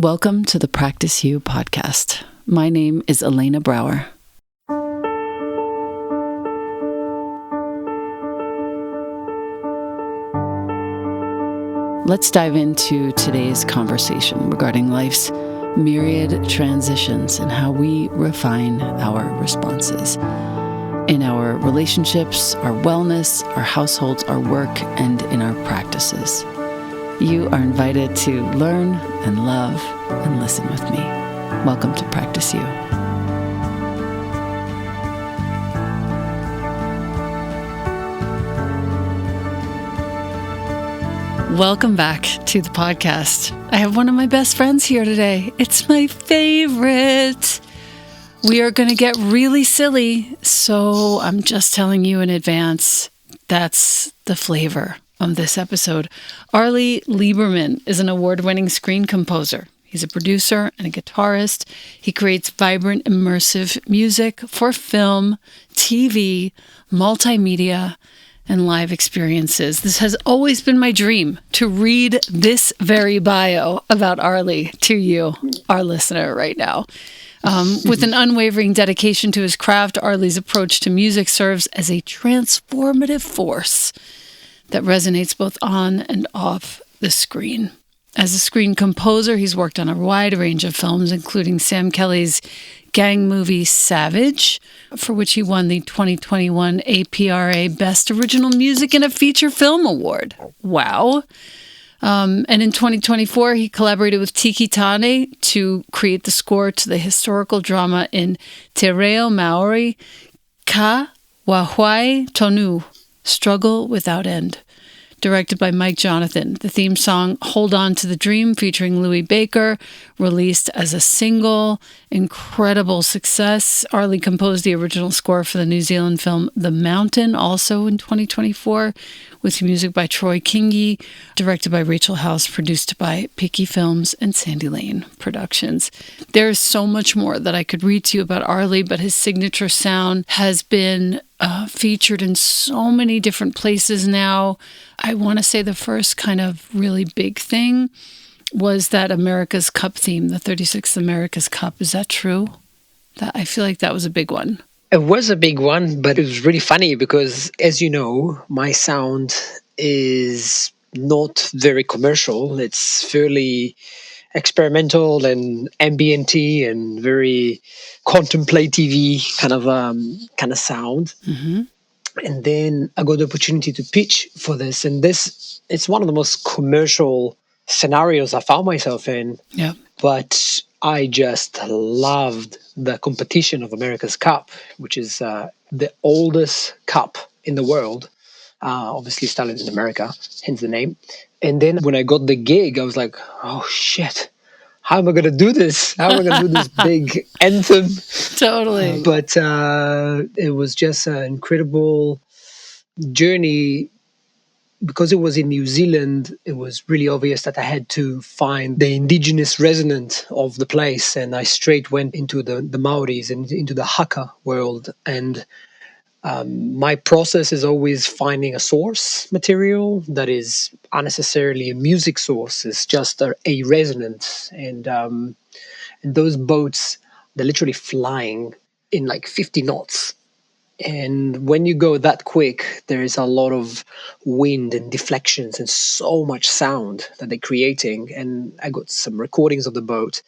Welcome to the Practice You podcast. My name is Elena Brower. Let's dive into today's conversation regarding life's myriad transitions and how we refine our responses in our relationships, our wellness, our households, our work, and in our practices. You are invited to learn and love and listen with me. Welcome to Practice You. Welcome back to the podcast. I have one of my best friends here today. It's my favorite. We are going to get really silly, so I'm just telling you in advance, that's the flavor of this episode. Arlie Liberman is an award-winning screen composer. He's a producer and a guitarist. He creates vibrant, immersive music for film, TV, multimedia, and live experiences. This has always been my dream, to read this very bio about Arlie to you, our listener, right now. With an unwavering dedication to his craft, Arlie's approach to music serves as a transformative force that resonates both on and off the screen. As a screen composer, he's worked on a wide range of films, including Sam Kelly's gang movie Savage, for which he won the 2021 APRA Best Original Music in a Feature Film Award. Wow. And in 2024, he collaborated with Tiki Tane to create the score to the historical drama in Te Reo Maori, Ka Wahai Tonu, Struggle Without End, directed by Mike Jonathan. The theme song, Hold On to the Dream, featuring Louis Baker, released as a single. Incredible success. Arlie composed the original score for the New Zealand film The Mountain, also in 2024, with music by Troy Kingi, directed by Rachel House, produced by Picky Films and Sandy Lane Productions. There's so much more that I could read to you about Arlie, but his signature sound has been featured in so many different places now. I want to say the first kind of really big thing was that America's Cup theme, the 36th America's Cup. Is that true? I feel like that was a big one. It was a big one, but it was really funny because, as you know, my sound is not very commercial. It's fairly experimental and ambient-y and very contemplative kind of sound. Mm-hmm. And then I got the opportunity to pitch for this, and it's one of the most commercial scenarios I found myself in. Yeah. But I just loved the competition of America's Cup, which is the oldest cup in the world, obviously started in America, hence the name. And then when I got the gig, I was like, oh, shit. How am I going to do this? How am I going to do this big anthem? Totally. But it was just an incredible journey. Because it was in New Zealand, it was really obvious that I had to find the indigenous resonance of the place. And I straight went into the Maoris and into the haka world. And my process is always finding a source material that is unnecessarily a music source. It's just a resonance. And those boats, they're literally flying in like 50 knots. And when you go that quick, there is a lot of wind and deflections and so much sound that they're creating. And I got some recordings of the boat,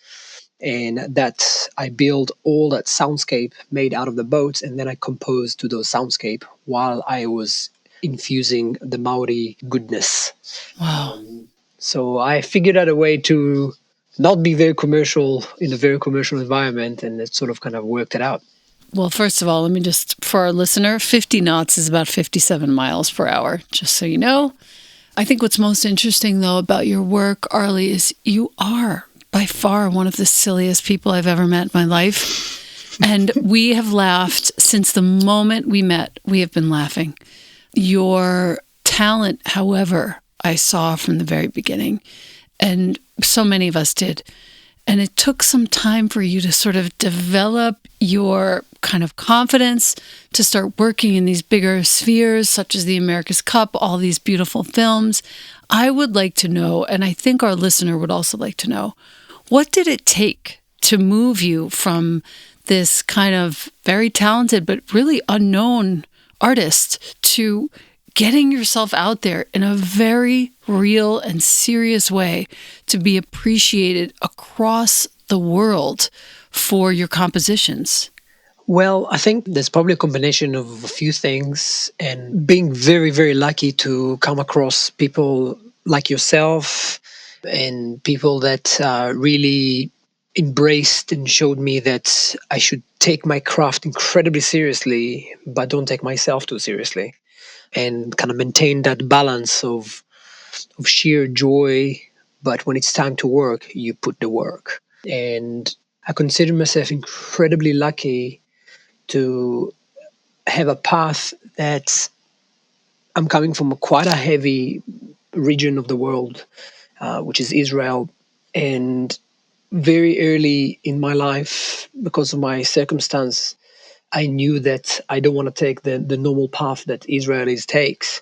and that I built all that soundscape made out of the boats, and then I composed to those soundscape while I was infusing the Maori goodness. Wow. So I figured out a way to not be very commercial in a very commercial environment, and it sort of kind of worked it out. Well, first of all, let me just, for our listener, 50 knots is about 57 miles per hour, just so you know. I think what's most interesting, though, about your work, Arlie, is you are by far one of the silliest people I've ever met in my life. And we have laughed since the moment we met. We have been laughing. Your talent, however, I saw from the very beginning, and so many of us did. And it took some time for you to sort of develop your kind of confidence to start working in these bigger spheres, such as the America's Cup, all these beautiful films. I would like to know, and I think our listener would also like to know, What did it take to move you from this kind of very talented but really unknown artist to getting yourself out there in a very real and serious way to be appreciated across the world for your compositions? Well, I think there's probably a combination of a few things, and being very, very lucky to come across people like yourself and people that really embraced and showed me that I should take my craft incredibly seriously, but don't take myself too seriously, and kind of maintain that balance of sheer joy. But when it's time to work, you put the work. And I consider myself incredibly lucky to have a path that I'm coming from quite a heavy region of the world, which is Israel. And very early in my life, because of my circumstance, I knew that I don't want to take the normal path that Israelis takes.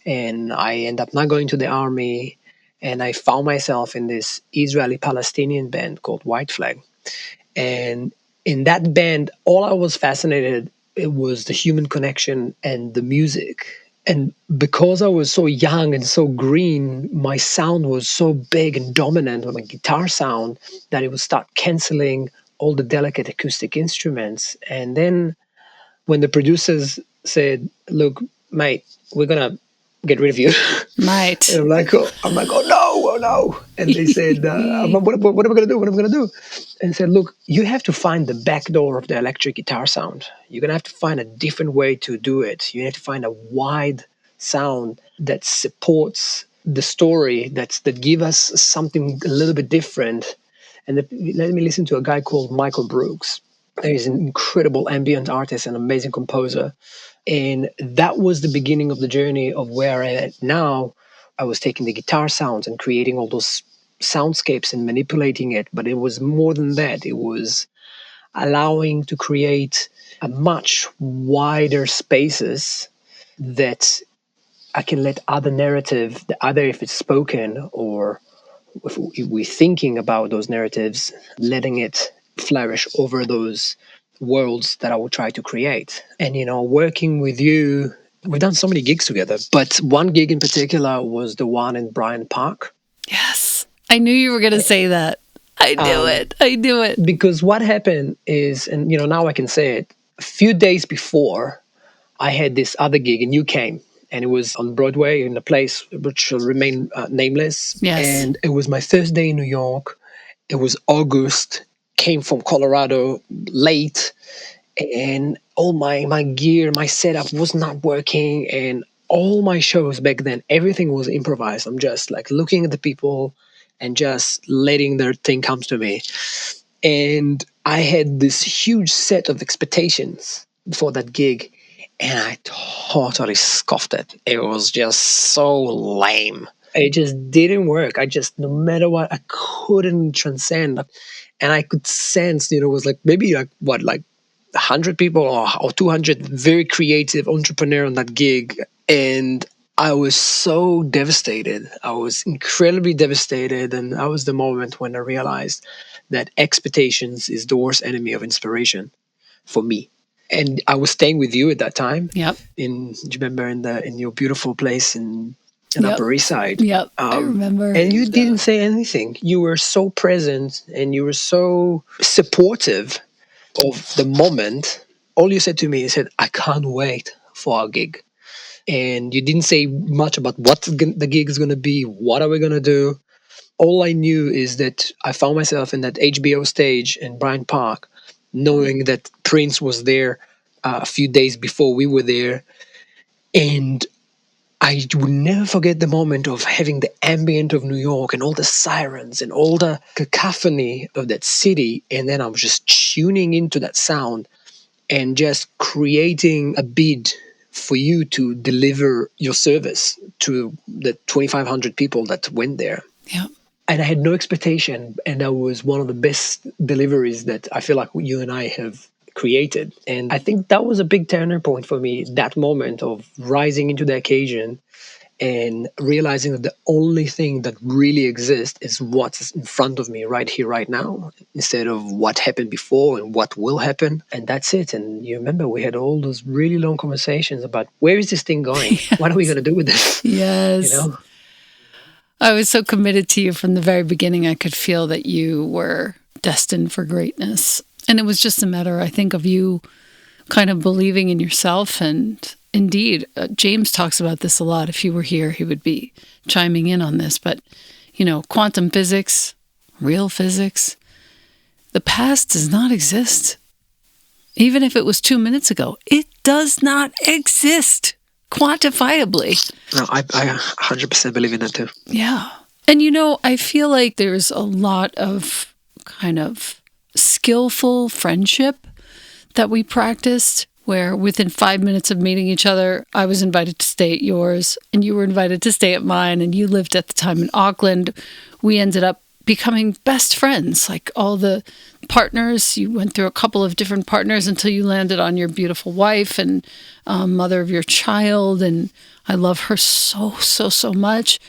And I end up not going to the army. And I found myself in this Israeli Palestinian band called White Flag. And in that band, all I was fascinated, it was the human connection and the music. And because I was so young and so green, my sound was so big and dominant with my guitar sound that it would start canceling all the delicate acoustic instruments. And then when the producers said, "Look, mate, we're gonna get rid of you," Right. and oh no. And they said, what am I gonna do? What am I gonna do? And said, "Look, you have to find the back door of the electric guitar sound. You're gonna have to find a different way to do it. You have to find a wide sound that supports the story, that give us something a little bit different." And let me listen to a guy called Michael Brooks. He's an incredible ambient artist and amazing composer. And that was the beginning of the journey of where I am now. I was taking the guitar sounds and creating all those soundscapes and manipulating it. But it was more than that. It was allowing to create a much wider spaces that I can let other narrative, either if it's spoken or if we're thinking about those narratives, letting it flourish over those worlds that I will try to create. And, working with you, we've done so many gigs together, but one gig in particular was the one in Bryant Park. Yes. I knew you were going to say that. I knew it. I knew it. Because what happened is, and, now I can say it, a few days before, I had this other gig and you came. And it was on Broadway in a place which shall remain nameless. Yes. And it was my first day in New York. It was August, came from Colorado late, and all my gear, my setup was not working. And all my shows back then, everything was improvised. I'm just like looking at the people and just letting their thing come to me. And I had this huge set of expectations for that gig. And I totally scoffed it. It was just so lame. It just didn't work. No matter what, I couldn't transcend. And I could sense, it was like maybe like 100 people or 200 very creative entrepreneur on that gig. And I was so devastated. I was incredibly devastated. And that was the moment when I realized that expectations is the worst enemy of inspiration for me. And I was staying with you at that time. Yep. Do you remember in your beautiful place in Yep. Upper East Side? Yep. I remember. And you didn't say anything. You were so present and you were so supportive of the moment. All you said to me is, "I can't wait for our gig." And you didn't say much about what the gig is going to be. What are we going to do? All I knew is that I found myself in that HBO stage in Bryant Park, knowing that Prince was there a few days before we were there. And I will never forget the moment of having the ambient of New York and all the sirens and all the cacophony of that city. And then I was just tuning into that sound and just creating a bid for you to deliver your service to the 2,500 people that went there. Yeah. And I had no expectation. And that was one of the best deliveries that I feel like you and I have created. And I think that was a big turning point for me, that moment of rising into the occasion and realizing that the only thing that really exists is what's in front of me right here, right now, instead of what happened before and what will happen. And that's it. And you remember we had all those really long conversations about where is this thing going? What are we going to do with this? Yes. You know? I was so committed to you from the very beginning. I could feel that you were destined for greatness. And it was just a matter, I think, of you kind of believing in yourself. And indeed, James talks about this a lot. If he were here, he would be chiming in on this. But, quantum physics, real physics, the past does not exist. Even if it was 2 minutes ago, it does not exist quantifiably. No, I 100% believe in that too. Yeah. And I feel like there's a lot of kind of skillful friendship that we practiced where within 5 minutes of meeting each other, I was invited to stay at yours and you were invited to stay at mine, and you lived at the time in Auckland. We ended up becoming best friends, like all the partners. You went through a couple of different partners until you landed on your beautiful wife and mother of your child. And I love her so, so, so much.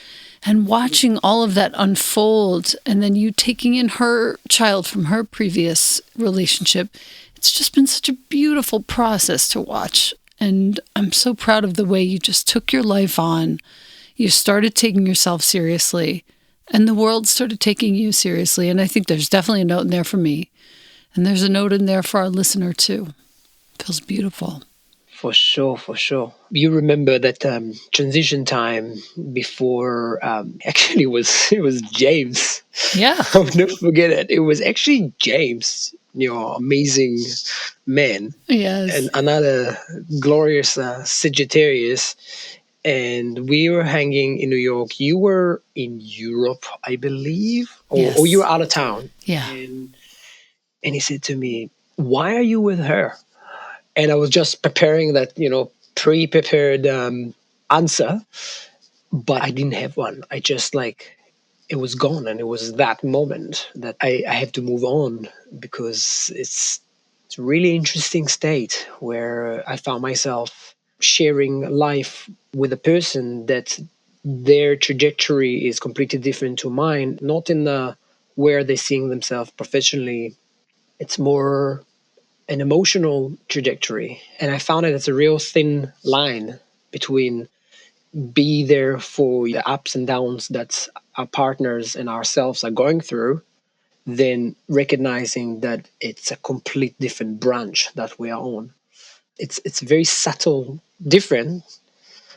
And watching all of that unfold, and then you taking in her child from her previous relationship, it's just been such a beautiful process to watch. And I'm so proud of the way you just took your life on. You started taking yourself seriously, and the world started taking you seriously. And I think there's definitely a note in there for me. And there's a note in there for our listener too. Feels beautiful. For sure, for sure. You remember that transition time before actually it was James. Yeah. I'll never forget it. It was actually James, amazing man. Yes. And another glorious Sagittarius. And we were hanging in New York. You were in Europe, I believe, Yes. or you were out of town. Yeah. And he said to me, "Why are you with her?" And I was just preparing that, pre-prepared answer, but I didn't have one. I just it was gone, and it was that moment that I have to move on, because it's a really interesting state where I found myself sharing life with a person that their trajectory is completely different to mine, not in the where they're seeing themselves professionally. It's more an emotional trajectory. And I found it as a real thin line between be there for the ups and downs that our partners and ourselves are going through, then recognizing that it's a complete different branch that we are on. It's very subtle different,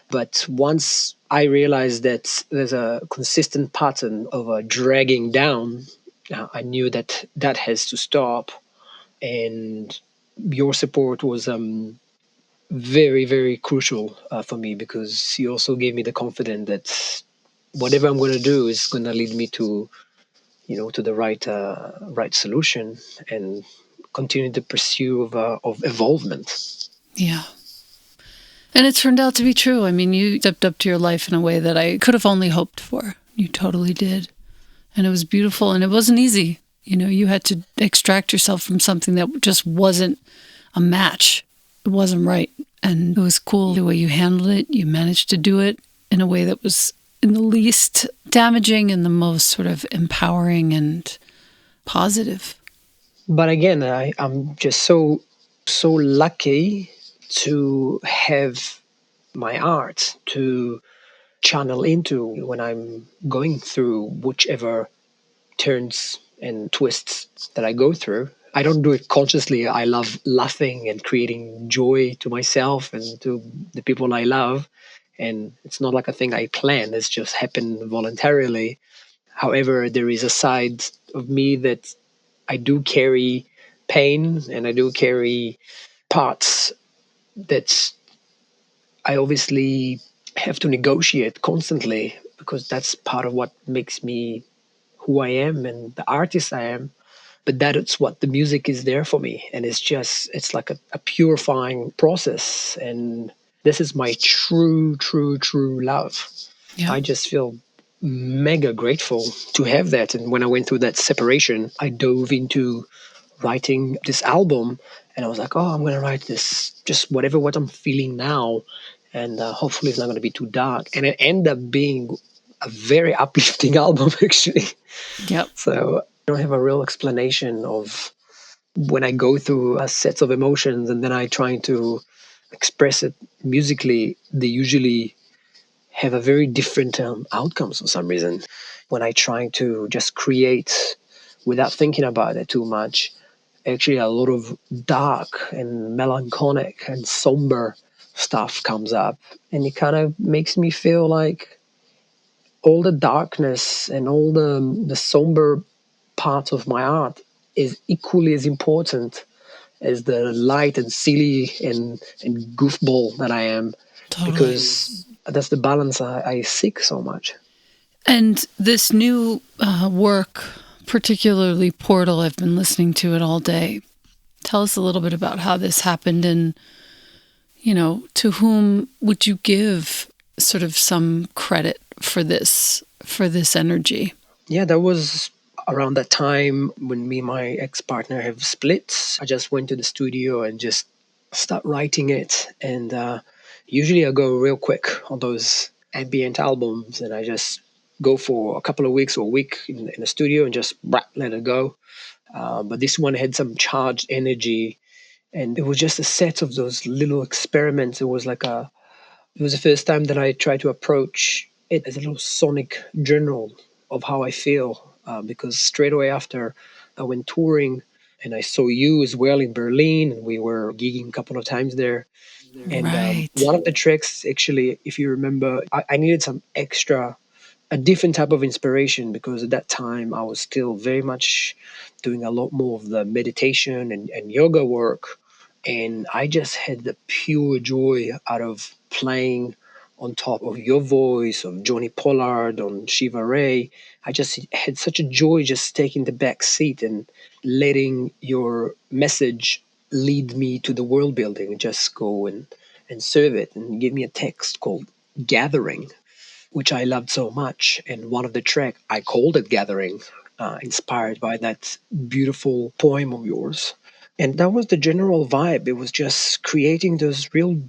but once I realized that there's a consistent pattern of a dragging down, I knew that that has to stop. And your support was very, very crucial for me, because he also gave me the confidence that whatever I'm going to do is going to lead me to, to the right solution, and continue the pursuit of evolvement. Yeah. And it turned out to be true. I mean, you stepped up to your life in a way that I could have only hoped for. You totally did. And it was beautiful, and it wasn't easy. You had to extract yourself from something that just wasn't a match. It wasn't right. And it was cool the way you handled it. You managed to do it in a way that was in the least damaging and the most sort of empowering and positive. But again, I'm just so lucky to have my art to channel into when I'm going through whichever turns and twists that I go through. I don't do it consciously. I love laughing and creating joy to myself and to the people I love. And it's not like a thing I plan, it's just happened voluntarily. However, there is a side of me that I do carry pain, and I do carry parts that I obviously have to negotiate constantly, because that's part of what makes me who I am and the artist I am. But that's what the music is there for me. And it's like a purifying process. And this is my true, true, true love. Yeah. I just feel mega grateful to have that. And when I went through that separation, I dove into writing this album, and I was like, oh, I'm going to write this, just what I'm feeling now. and hopefully it's not going to be too dark. And it ended up being a very uplifting album, actually. Yep. So I don't have a real explanation of when I go through a set of emotions and then I try to express it musically, they usually have a very different outcomes for some reason. When I try to just create without thinking about it too much, actually a lot of dark and melancholic and somber stuff comes up. And it kind of makes me feel like all the darkness and all the somber part of my art is equally as important as the light and silly and goofball that I am, Totally. because that's the balance I seek so much. And this new work, particularly Portal, I've been listening to it all day. Tell us a little bit about how this happened, and, to whom would you give sort of some credit for this energy? Yeah, that was around that time when me and my ex-partner have split. I just went to the studio and just start writing it. And usually I go real quick on those ambient albums, and I just go for a couple of weeks or a week in the studio and just let it go. But this one had some charged energy, and it was just a set of those little experiments. It was the first time that I tried to approach it as a little sonic journal of how I feel. Because straight away after I went touring, and I saw you as well in Berlin, and we were gigging a couple of times there. And Right. one of the tracks, actually, if you remember, I needed some extra, a different type of inspiration, because at that time I was still very much doing a lot more of the meditation and yoga work. And I just had the pure joy out of playing on top of your voice, of Johnny Pollard, on Shiva Ray. I just had such a joy just taking the back seat and letting your message lead me to the world building, and just go and serve it, and give me a text called Gathering, which I loved so much. And one of the track, I called it Gathering, inspired by that beautiful poem of yours. And that was the general vibe. It was just creating those real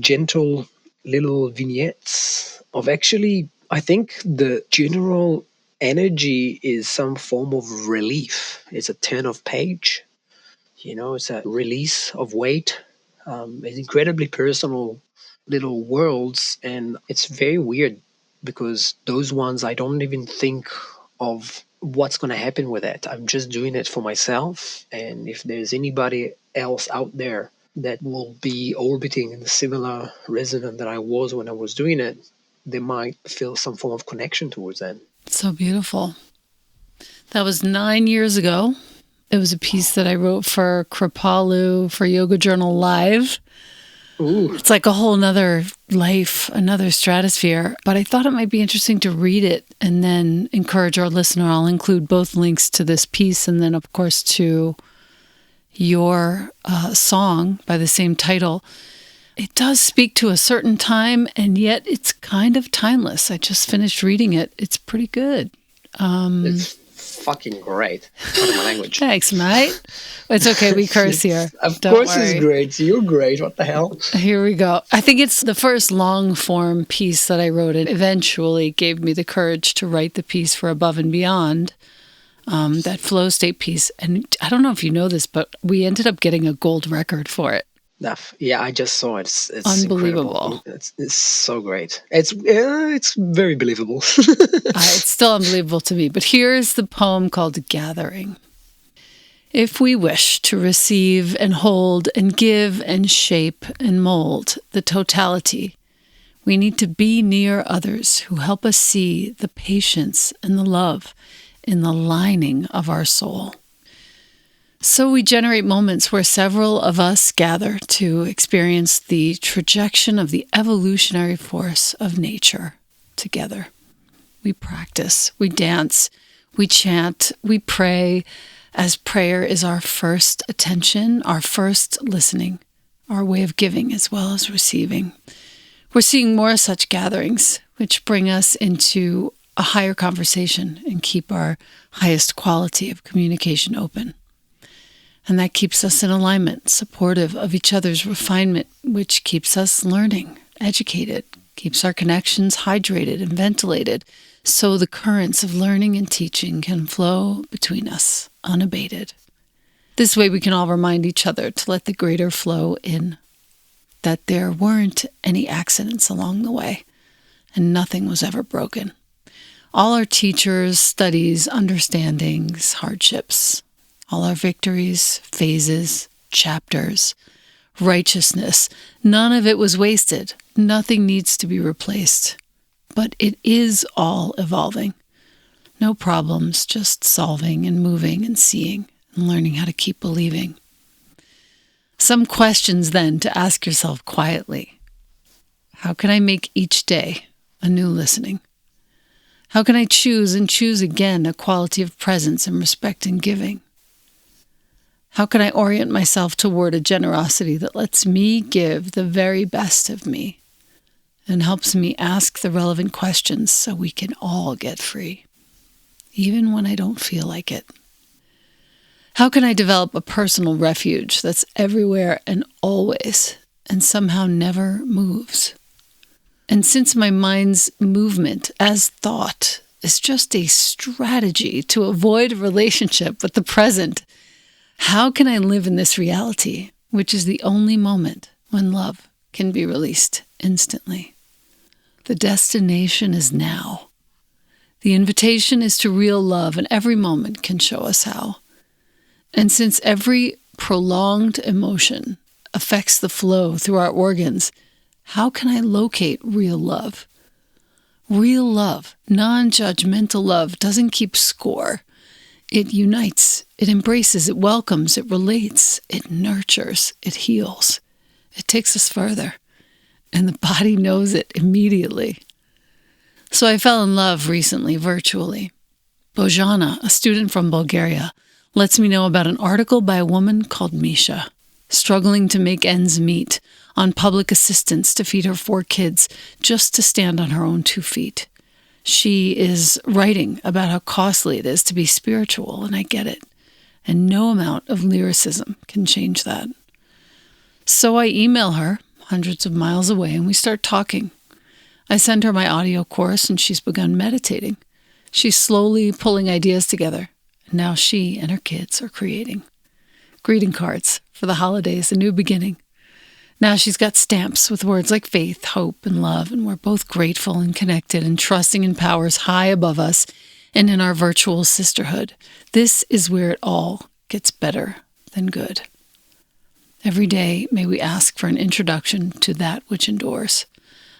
gentle little vignettes of, actually, I think the general energy is some form of relief. It's a turn of page, it's a release of weight. It's incredibly personal little worlds, and it's very weird because those ones I don't even think of what's going to happen with it. I'm just doing it for myself, and if there's anybody else out there that will be orbiting in the similar resonance that I was when I was doing it, they might feel some form of connection towards that. So beautiful. That was 9 years ago. It was a piece that I wrote for Kripalu for Yoga Journal Live. Ooh. It's like a whole nother life, another stratosphere. But I thought it might be interesting to read it and then encourage our listener. I'll include both links to this piece and then, of course, to your song by the same title. It does speak to a certain time, and yet it's kind of timeless. I just finished reading it. It's pretty good. It's fucking great. Pardon my language. Thanks, mate. It's okay. We curse here. Of Don't course worry. it's great. You're great. What the hell? Here we go. I think it's the first long form piece that I wrote. It eventually gave me the courage to write the piece for Above and Beyond, that flow state piece. And I don't know if you know this, but we ended up getting a gold record for it. Yeah, I just saw it. It's Unbelievable. incredible. It's so great. It's very believable. It's still unbelievable to me. But here's the poem called Gathering. If we wish to receive and hold and give and shape and mold the totality, we need to be near others who help us see the patience and the love in the lining of our soul. So we generate moments where several of us gather to experience the trajection of the evolutionary force of nature together. We practice, we dance, we chant, we pray, as prayer is our first attention, our first listening, our way of giving as well as receiving. We're seeing more such gatherings, which bring us into a higher conversation and keep our highest quality of communication open. And that keeps us in alignment, supportive of each other's refinement, which keeps us learning educated, keeps our connections hydrated and ventilated so the currents of learning and teaching can flow between us unabated. This way we can all remind each other to let the greater flow in, that there weren't any accidents along the way, and nothing was ever broken. All our teachers, studies, understandings, hardships, all our victories, phases, chapters, righteousness, none of it was wasted. Nothing needs to be replaced. But it is all evolving. No problems, just solving and moving and seeing and learning how to keep believing. Some questions then to ask yourself quietly. How can I make each day a new listening? How can I choose and choose again a quality of presence and respect and giving? How can I orient myself toward a generosity that lets me give the very best of me and helps me ask the relevant questions so we can all get free, even when I don't feel like it? How can I develop a personal refuge that's everywhere and always and somehow never moves? And since my mind's movement as thought is just a strategy to avoid a relationship with the present, how can I live in this reality, which is the only moment when love can be released instantly? The destination is now. The invitation is to real love, and every moment can show us how. And since every prolonged emotion affects the flow through our organs, how can I locate real love? Real love, non-judgmental love, doesn't keep score. It unites, it embraces, it welcomes, it relates, it nurtures, it heals. It takes us further, and the body knows it immediately. So I fell in love recently, virtually. Bojana, a student from Bulgaria, lets me know about an article by a woman called Misha, struggling to make ends meet, on public assistance to feed her 4 kids just to stand on her own 2 feet. She is writing about how costly it is to be spiritual, and I get it. And no amount of lyricism can change that. So I email her, hundreds of miles away, and we start talking. I send her my audio course, and she's begun meditating. She's slowly pulling ideas together, and now she and her kids are creating greeting cards for the holidays, a new beginning. Now she's got stamps with words like faith, hope, and love, and we're both grateful and connected and trusting in powers high above us and in our virtual sisterhood. This is where it all gets better than good. Every day, may we ask for an introduction to that which endures,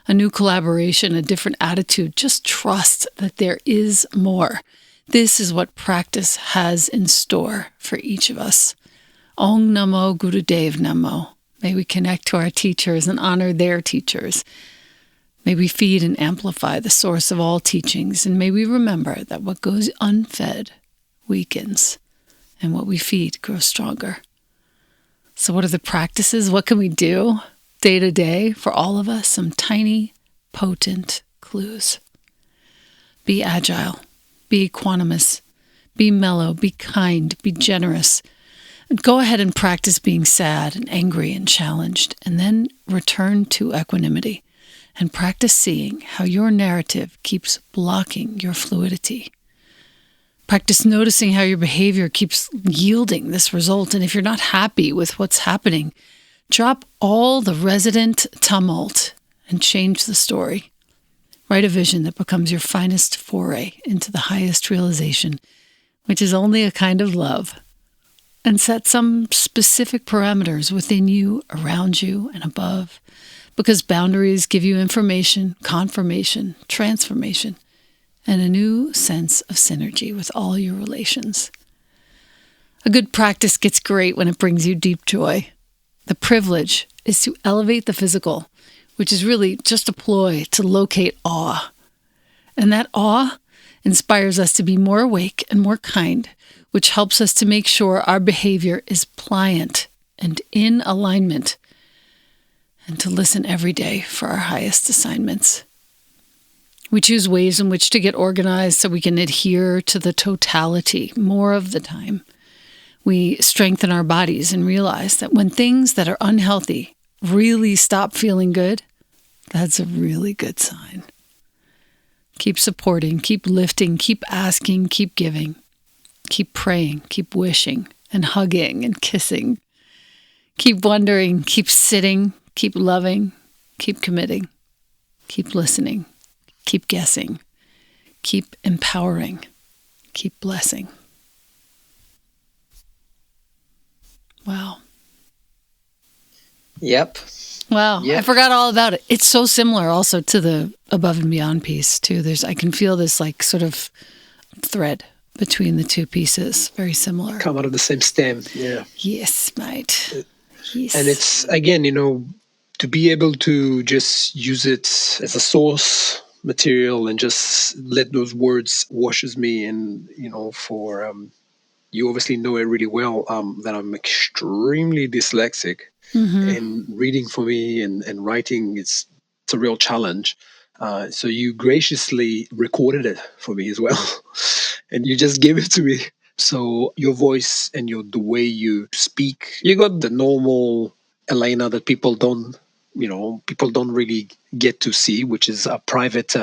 a new collaboration, a different attitude. Just trust that there is more. This is what practice has in store for each of us. Om Namo Gurudev Namo. May we connect to our teachers and honor their teachers. May we feed and amplify the source of all teachings, and may we remember that what goes unfed weakens, and what we feed grows stronger. So what are the practices? What can we do day to day for all of us? Some tiny, potent clues. Be agile. Be equanimous. Be mellow. Be kind. Be generous. And go ahead and practice being sad and angry and challenged, and then return to equanimity and practice seeing how your narrative keeps blocking your fluidity. Practice noticing how your behavior keeps yielding this result, and if you're not happy with what's happening, drop all the resident tumult and change the story. Write a vision that becomes your finest foray into the highest realization, which is only a kind of love. And set some specific parameters within you, around you, and above, because boundaries give you information, confirmation, transformation, and a new sense of synergy with all your relations. A good practice gets great when it brings you deep joy. The privilege is to elevate the physical, which is really just a ploy to locate awe. And that awe inspires us to be more awake and more kind, which helps us to make sure our behavior is pliant and in alignment, and to listen every day for our highest assignments. We choose ways in which to get organized so we can adhere to the totality more of the time. We strengthen our bodies and realize that when things that are unhealthy really stop feeling good, That's a really good sign. Keep supporting, keep lifting, keep asking, keep giving, keep praying, keep wishing and hugging and kissing. Keep wondering, keep sitting, keep loving, keep committing, keep listening, keep guessing, keep empowering, keep blessing. Wow. Yep. Wow. I forgot all about it. It's so similar also to the above and beyond piece too. I can feel this like sort of thread between the two pieces. Very similar. Come out of the same stem. Yeah. Yes, mate. Yes. And it's, again, to be able to just use it as a source material and just let those words washes me. And, for, you obviously know it really well, that I'm extremely dyslexic. And reading for me and writing, it's a real challenge. So you graciously recorded it for me as well. And you just gave it to me. So your voice and the way you speak, you got the normal Elena that people don't really get to see, which is a private,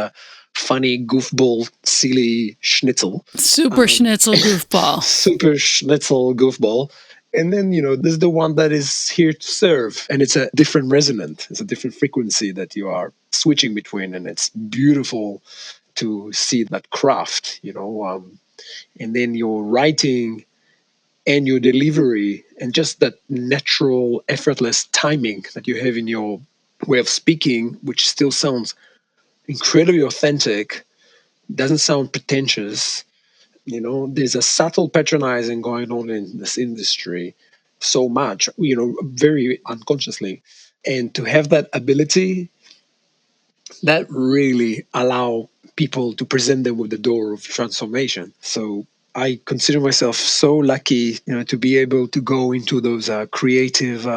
funny, goofball, silly schnitzel. Super schnitzel goofball. Super schnitzel goofball. And then, there's the one that is here to serve. And it's a different resonant. It's a different frequency that you are switching between. And it's beautiful to see that craft, and then your writing and your delivery and just that natural, effortless timing that you have in your way of speaking, which still sounds incredibly authentic, doesn't sound pretentious. There's a subtle patronizing going on in this industry so much, very unconsciously. And to have that ability, that really allow people to present them with the door of transformation. So I consider myself so lucky, to be able to go into those creative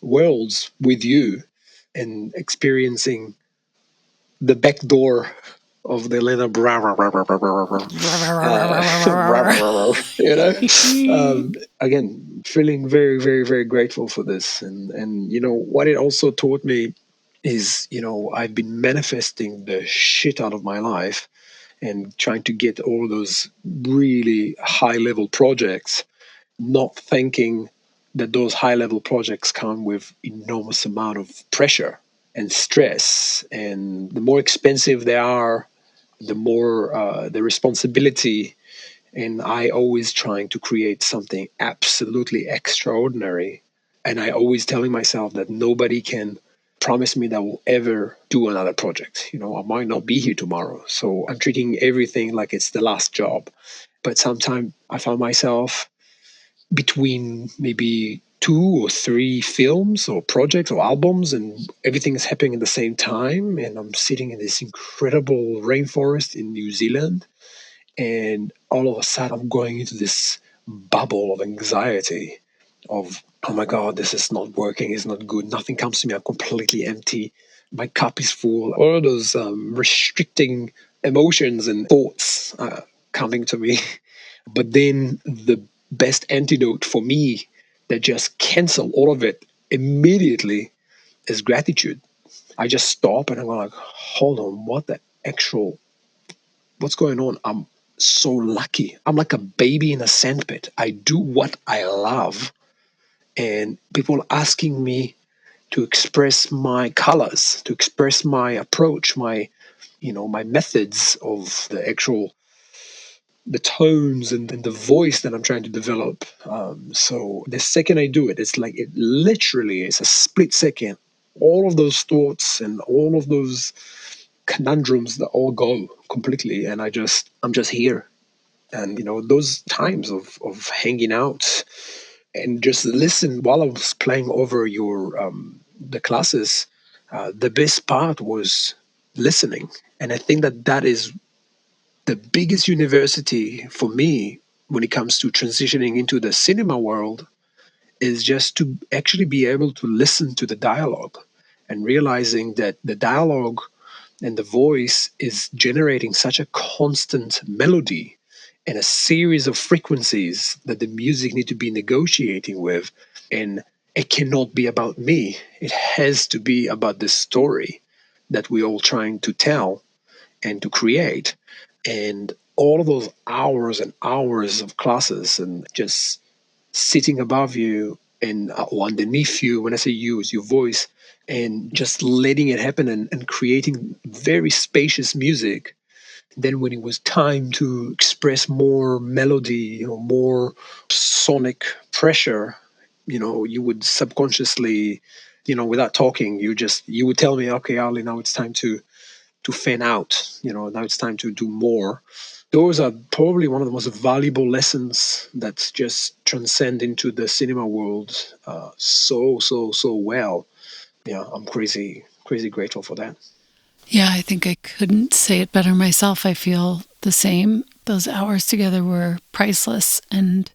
worlds with you and experiencing the back door of the Elena again, feeling very, very, very grateful for this. And what it also taught me is, I've been manifesting the shit out of my life and trying to get all those really high level projects, not thinking that those high level projects come with enormous amount of pressure and stress. And the more expensive they are, the more the responsibility. And I always trying to create something absolutely extraordinary. And I always telling myself that nobody can promise me that I will ever do another project. I might not be here tomorrow. So I'm treating everything like it's the last job. But sometimes I found myself between maybe 2 or 3 films or projects or albums, and everything is happening at the same time. And I'm sitting in this incredible rainforest in New Zealand. And all of a sudden, I'm going into this bubble of anxiety of, oh my God, this is not working, it's not good, nothing comes to me, I'm completely empty, my cup is full. All of those restricting emotions and thoughts coming to me. But then the best antidote for me that just cancel all of it immediately is gratitude. I just stop and I'm like, hold on, what's going on? I'm so lucky. I'm like a baby in a sandpit. I do what I love, and people asking me to express my colors, to express my approach, my methods of the tones and the voice that I'm trying to develop. So the second I do it, it's like it literally is a split second. All of those thoughts and all of those conundrums that all go completely, and I'm just here. And those times of hanging out and just listen while I was playing over your the classes, the best part was listening. And I think that is the biggest university for me when it comes to transitioning into the cinema world, is just to actually be able to listen to the dialogue and realizing that the dialogue and the voice is generating such a constant melody and a series of frequencies that the music need to be negotiating with. And it cannot be about me. It has to be about the story that we're all trying to tell and to create. And all of those hours and hours of classes and just sitting above you and or underneath you, when I say you, is your voice, and just letting it happen and creating very spacious music. Then when it was time to express more melody, more sonic pressure, you would subconsciously, without talking, you would tell me, okay, Arlie, now it's time to fan out, now it's time to do more. Those are probably one of the most valuable lessons that just transcend into the cinema world so well. Yeah, I'm crazy grateful for that. Yeah, I think I couldn't say it better myself. I feel the same. Those hours together were priceless. And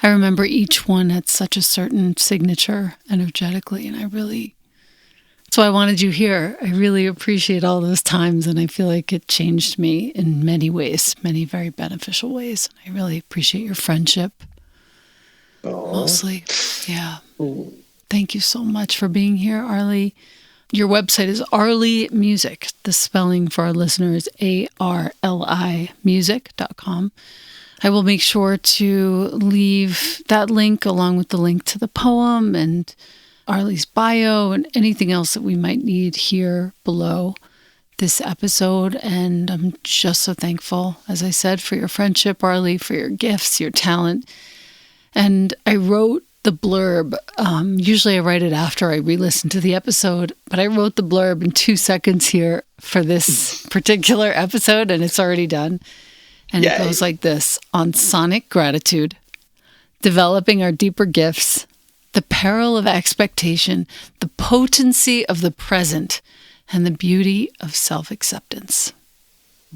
I remember each one had such a certain signature energetically. And that's why I wanted you here. I really appreciate all those times. And I feel like it changed me in many ways, many very beneficial ways. I really appreciate your friendship. Mostly. Yeah. Thank you so much for being here, Arlie. Your website is Arli Music. The spelling for our listeners, ARLI music.com. I will make sure to leave that link along with the link to the poem and Arlie's bio and anything else that we might need here below this episode. And I'm just so thankful, as I said, for your friendship, Arlie, for your gifts, your talent. And I wrote the blurb. Usually I write it after I re-listen to the episode, but I wrote the blurb in 2 seconds here for this particular episode, and it's already done. And It goes like this: on sonic gratitude, developing our deeper gifts, the peril of expectation, the potency of the present, and the beauty of self-acceptance.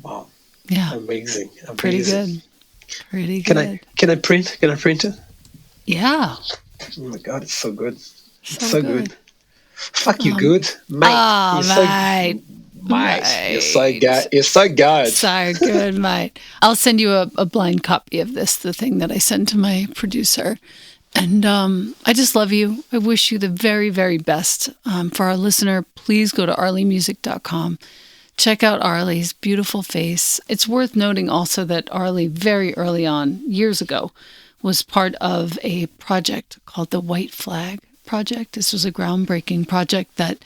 Wow. Yeah. Amazing. Pretty good. Pretty good. Can I print it? Yeah. Oh my God, it's so good. It's so good. Fuck you, good. Mate. Oh, mate. Mate. You're so good. You're so good. So good, mate. I'll send you a blind copy of this, the thing that I send to my producer. And I just love you. I wish you the very, very best. For our listener, please go to arlimusic.com. Check out Arlie's beautiful face. It's worth noting also that Arlie, very early on, years ago, was part of a project called the White Flag Project. This was a groundbreaking project that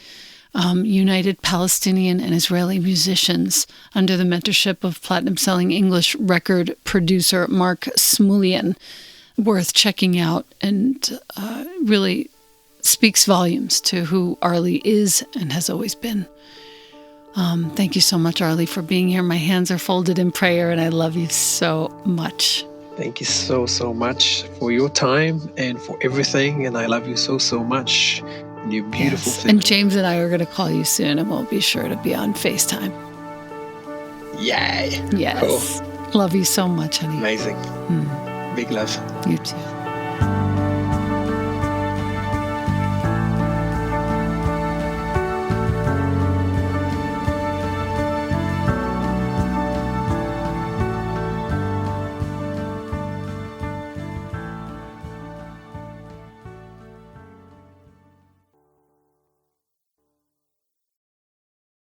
united Palestinian and Israeli musicians under the mentorship of platinum-selling English record producer Mark Smulian. Worth checking out, and really speaks volumes to who Arlie is and has always been. Thank you so much, Arlie, for being here. My hands are folded in prayer, and I love you so much. Thank you so much for your time and for everything. And I love you so much. You beautiful thing. And James and I are going to call you soon, and we'll be sure to be on FaceTime. Yay. Yes. Cool. Love you so much, honey. Amazing. Big love. You too.